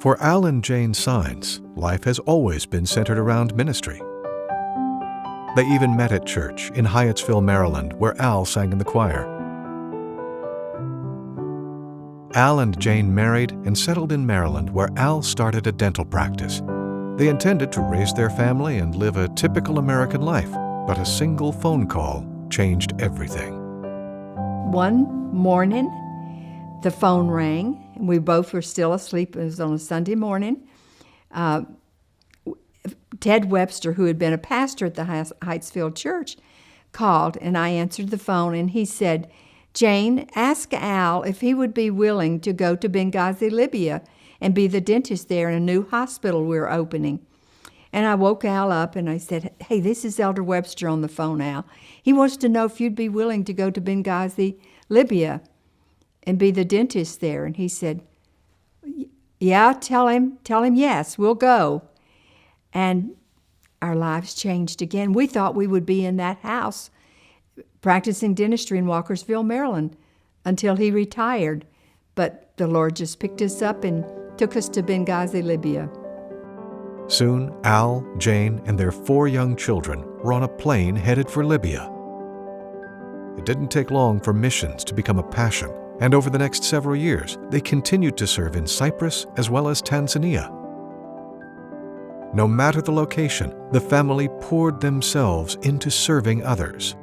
For Al and Jane Sines, life has always been centered around ministry. They even met at church in Hyattsville, Maryland, where Al sang in the choir. Al and Jane married and settled in Maryland, where Al started a dental practice. They intended to raise their family and live a typical American life, but a single phone call changed everything. One morning, the phone rang, and we both were still asleep. It was on a Sunday morning. Ted Webster, who had been a pastor at the Hyattsville church, called, and I answered the phone, and he said, "Jane, ask Al if he would be willing to go to Benghazi, Libya, and be the dentist there in a new hospital we're opening." And I woke Al up, and I said, "Hey, this is Elder Webster on the phone, Al. He wants to know if you'd be willing to go to Benghazi, Libya, and be the dentist there." And he said, "Yeah, tell him yes, we'll go." And our lives changed again. We thought we would be in that house practicing dentistry in Walkersville, Maryland, until he retired. But the Lord just picked us up and took us to Benghazi, Libya. Soon, Al, Jane, and their 4 young children were on a plane headed for Libya. It didn't take long for missions to become a passion, and over the next several years, they continued to serve in Cyprus as well as Tanzania. No matter the location, the family poured themselves into serving others.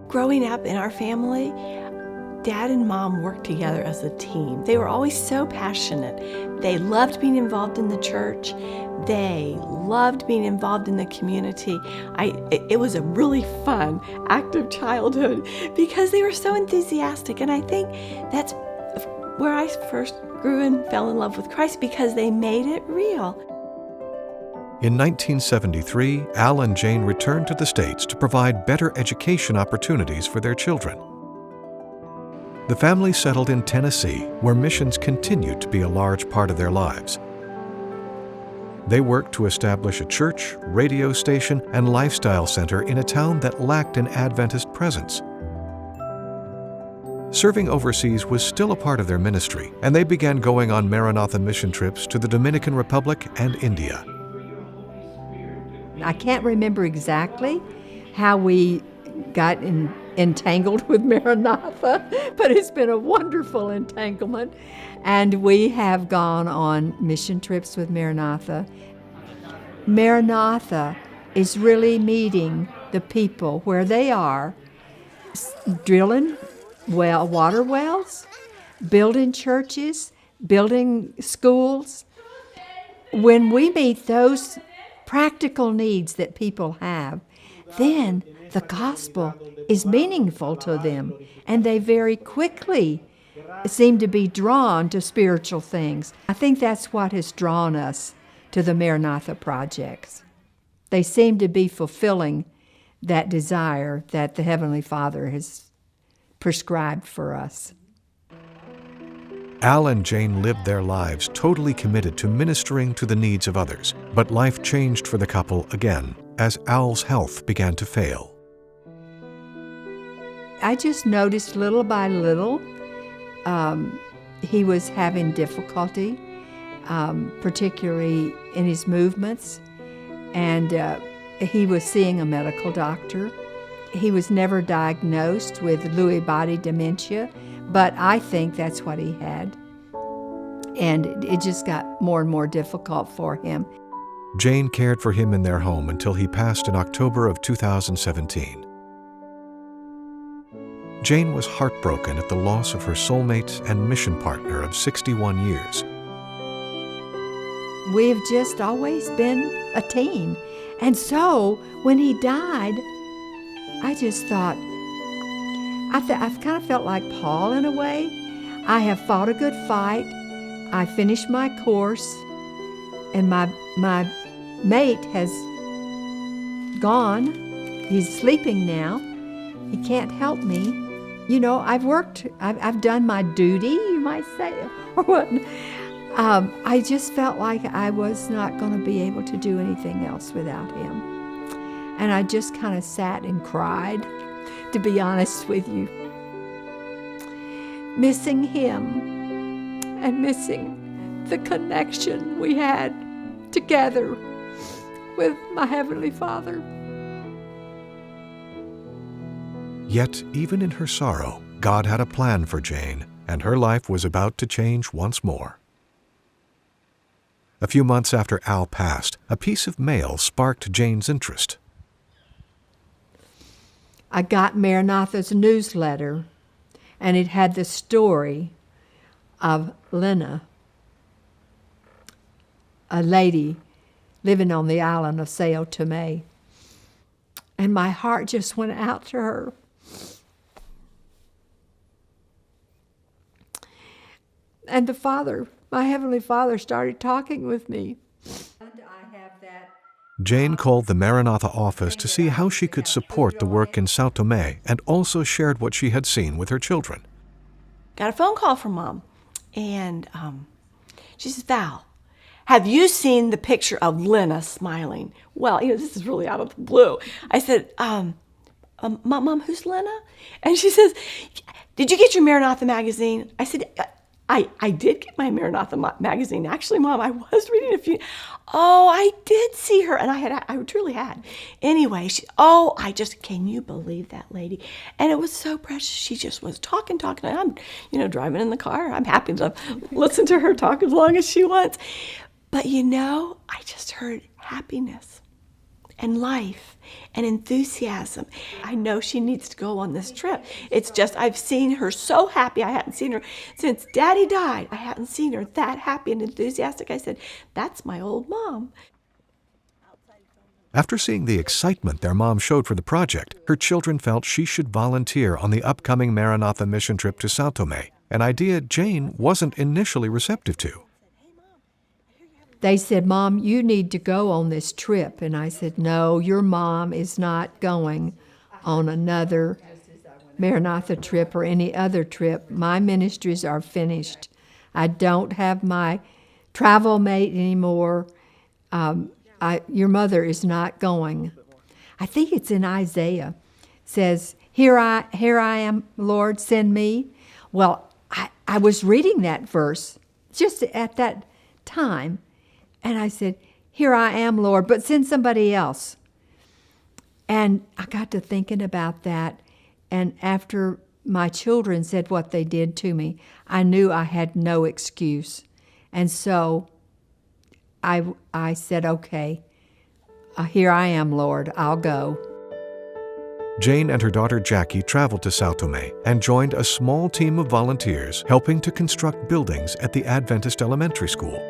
Growing up in our family, Dad and Mom worked together as a team. They were always so passionate. They loved being involved in the church. They loved being involved in the community. It was a really fun, active childhood because they were so enthusiastic. And I think that's where I first grew and fell in love with Christ, because they made it real. In 1973, Al and Jane returned to the States to provide better education opportunities for their children. The family settled in Tennessee, where missions continued to be a large part of their lives. They worked to establish a church, radio station, and lifestyle center in a town that lacked an Adventist presence. Serving overseas was still a part of their ministry, and they began going on Maranatha mission trips to the Dominican Republic and India. I can't remember exactly how we got entangled with Maranatha, but it's been a wonderful entanglement. And we have gone on mission trips with Maranatha. Maranatha is really meeting the people where they are, drilling water wells, building churches, building schools. When we meet those practical needs that people have, then the gospel is meaningful to them, and they very quickly seem to be drawn to spiritual things. I think that's what has drawn us to the Maranatha projects. They seem to be fulfilling that desire that the Heavenly Father has prescribed for us. Al and Jane lived their lives totally committed to ministering to the needs of others, but life changed for the couple again as Al's health began to fail. I just noticed little by little he was having difficulty, particularly in his movements, and he was seeing a medical doctor. He was never diagnosed with Lewy body dementia, but I think that's what he had. And it just got more and more difficult for him. Jane cared for him in their home until he passed in October of 2017. Jane was heartbroken at the loss of her soulmate and mission partner of 61 years. We've just always been a team. And so when he died, I just thought, I've kind of felt like Paul in a way. I have fought a good fight. I finished my course, and my mate has gone. He's sleeping now. He can't help me. You know, I've done my duty, you might say, or what. I just felt like I was not going to be able to do anything else without him. And I just kind of sat and cried, to be honest with you. Missing him and missing the connection we had together with my Heavenly Father. Yet, even in her sorrow, God had a plan for Jane, and her life was about to change once more. A few months after Al passed, a piece of mail sparked Jane's interest. I got Maranatha's newsletter, and it had the story of Lena, a lady living on the island of São Tomé. And my heart just went out to her. And the Father, my Heavenly Father, started talking with me. Jane called the Maranatha office to see how she could support the work in São Tomé, and also shared what she had seen with her children. Got a phone call from Mom, and she says, Val, have you seen the picture of Lena smiling? Well, this is really out of the blue. I said, Mom, who's Lena? And she says, did you get your Maranatha magazine? I said, I did get my Maranatha magazine. Actually, Mom, I was reading a few. Oh, I did see her. And I truly had. Anyway, can you believe that lady? And it was so precious. She just was talking. And I'm, driving in the car. I'm happy to listen to her talk as long as she wants. But I just heard happiness and life and enthusiasm. I know she needs to go on this trip. It's just, I've seen her so happy. I hadn't seen her since Daddy died. I hadn't seen her that happy and enthusiastic. I said, that's my old mom. After seeing the excitement their mom showed for the project, her children felt she should volunteer on the upcoming Maranatha mission trip to São Tomé, an idea Jane wasn't initially receptive to. They said, Mom, you need to go on this trip. And I said, no, your mom is not going on another Maranatha trip or any other trip. My ministries are finished. I don't have my travel mate anymore. Your mother is not going. I think it's in Isaiah. It says, here I am, Lord, send me. Well, I was reading that verse just at that time. And I said, here I am, Lord, but send somebody else. And I got to thinking about that. And after my children said what they did to me, I knew I had no excuse. And so I said, okay, here I am, Lord, I'll go. Jane and her daughter Jackie traveled to São Tomé and joined a small team of volunteers helping to construct buildings at the Adventist elementary school.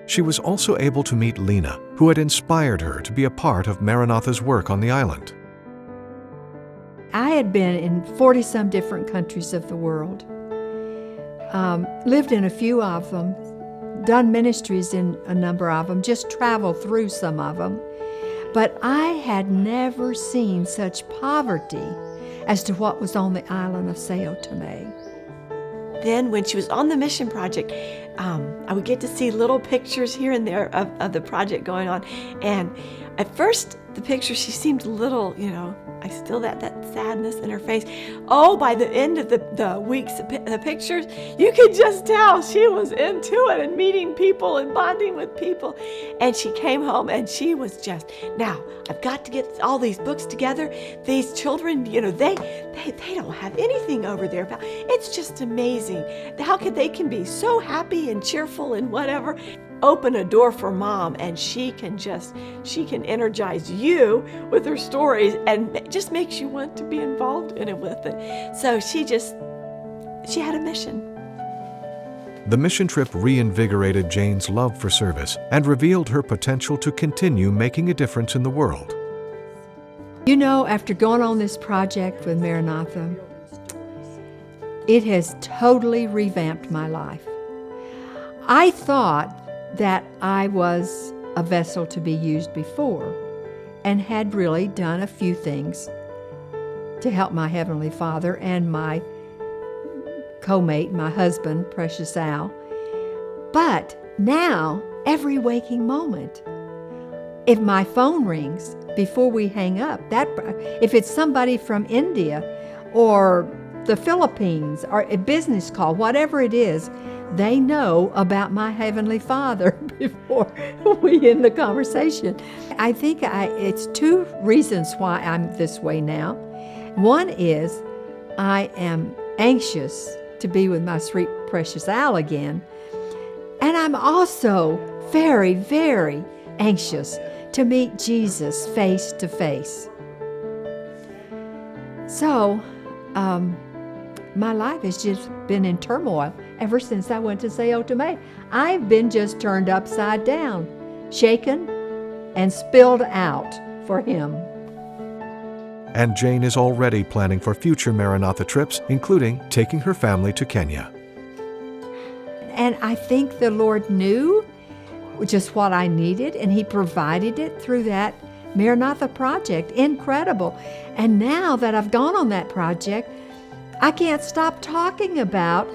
She was also able to meet Lena, who had inspired her to be a part of Maranatha's work on the island. I had been in 40-some different countries of the world, lived in a few of them, done ministries in a number of them, just traveled through some of them. But I had never seen such poverty as to what was on the island of São Tomé. Then when she was on the mission project, I would get to see little pictures here and there of the project going on. And at first, the picture, she seemed a little, I still that sadness in her face. Oh, by the end of the weeks, the pictures, you could just tell she was into it and meeting people and bonding with people. And she came home and she was just, now, I've got to get all these books together. These children, they don't have anything over there. It's just amazing how they can be so happy and cheerful and whatever. Open a door for Mom, and she can energize you with her stories and it just makes you want to be involved in it with it. So she had a mission. The mission trip reinvigorated Jane's love for service and revealed her potential to continue making a difference in the world. After going on this project with Maranatha, it has totally revamped my life. I thought that I was a vessel to be used before and had really done a few things to help my Heavenly Father and my co-mate, my husband, Precious Al. But now, every waking moment, if my phone rings before we hang up, if it's somebody from India or the Philippines or a business call, whatever it is, they know about my Heavenly Father before we end the conversation. I think it's two reasons why I'm this way now. One is I am anxious to be with my sweet, precious Al again. And I'm also very, very anxious to meet Jesus face to face. So, my life has just been in turmoil ever since I went to São Tomé. I've been just turned upside down, shaken, and spilled out for Him. And Jane is already planning for future Maranatha trips, including taking her family to Kenya. And I think the Lord knew just what I needed, and He provided it through that Maranatha project. Incredible. And now that I've gone on that project, I can't stop talking about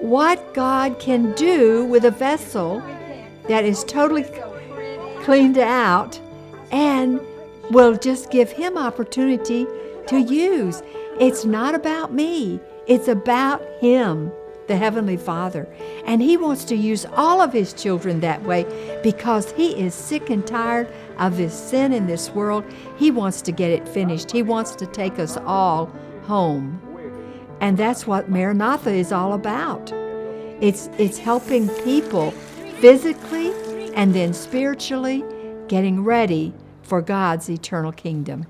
what God can do with a vessel that is totally cleaned out and will just give Him opportunity to use. It's not about me. It's about Him, the Heavenly Father. And He wants to use all of His children that way because He is sick and tired of this sin in this world. He wants to get it finished. He wants to take us all home. And that's what Maranatha is all about. It's helping people physically and then spiritually getting ready for God's eternal kingdom.